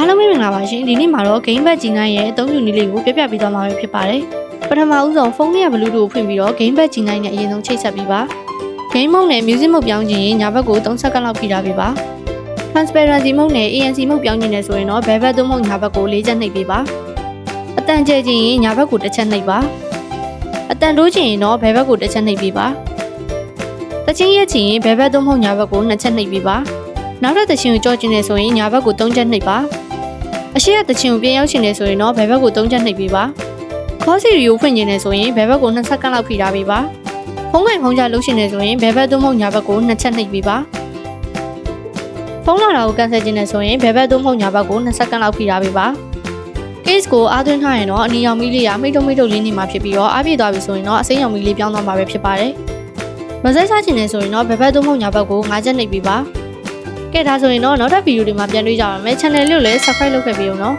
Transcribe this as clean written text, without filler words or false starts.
အားလုံးပဲမင်္ဂလာပါရှင်ဒီနေ့မှာတော့ game bag G9 ရဲ့အသုံးပြုနည်းလေးကိုပြပြပေးသွားမှာဖြစ်ပါတယ်ပထမဦးဆုံးဖုန်းနဲ့ Bluetooth ကိုဖွင့်ပြီးတော့ game bag G9 နဲ့အရင်ဆုံးချိတ်ဆက်ပြီးပါ game mode နဲ့ music mode ပြောင်းခြင်းရင်ညာဘက်ကို3စက္ကန့်လောက်ဖိထားပေးပါ transparency mode နဲ့ ANC mode ပြောင်းခြင်းနဲ့ဆိုရင်တော့ဘယ်ဘက်သို့မဟုတ်ညာဘက်ကို4ချက်နှိပ်ပေးပါအတန်ကျဲခြင်းရင်ညာဘက်ကိုတစ်ချက်နှိပ်ပါအတန်တိုးခြင်းရင်တော့ဘယ်ဘက်ကိုတစ်ချက်နှိပ်ပေးပါတချင်းရက်ခြင်းရင်ဘယ်ဘက်သို့မဟုတ်ညာဘက်ကို2ချက်နှိပ်ပေးပါနောက်တဲ့တချင်းကိုကြော့ခြင်းနဲ့ဆိုရင်ညာဘက်ကို3ချက်နှိပ်ပါအရှိရတချင်းကိုပြန်ရောက်ခြင်းနဲ့ဆိုရင်တော့ဘယ်ဘက်ကို3ချက်နှိပ်ပေးပါခေါ်စီရီကိုဖွင့်ခြင်းနဲ့ဆိုရင်ဘယ်ဘက်ကို2စက္ကန့်လောက်ဖိထားပေးပါဖုန်းကင်ဖုန်းချလုပ်ခြင်းနဲ့ဆိုရင်ဘယ်ဘက်သို့မဟုတ်ညာဘက်ကို2ချက်နှိပ်ပေးပါဖုန်းလာတာကိုကန်ဆယ်ခြင်းနဲ့ဆိုရင်ဘယ်ဘက်သို့မဟုတ်ညာဘက်ကို2စက္ကန့်လောက်ဖိထားပေးပါ case ကိုအားသွင်းထားရင်တော့အနီရောင်မီးလေးကမိတ်တုံလေးနေမှာဖြစ်ပြီးတော့အားပြည့်သွားပြီဆိုရင်တော့အစိမ်းရောင်မီးလေးပြောင်းသွားမှာပဲဖြစ်ပါတယ်မစိတ်ချခြင်းနဲ့ဆိုရင်တော့ဘယ်ဘက်သို့မဟုတ်ညာဘက်ကို5ချက်နှိပ်ပေးပါကဲဒါဆိုရင်တော့နောက်ထပ်ဗီဒီယိုတွေမှာပြန်တွေ့ကြပါမယ် channel လေးကိုလည်း subscribe လုပ်ခဲ့ပေးအောင်နော်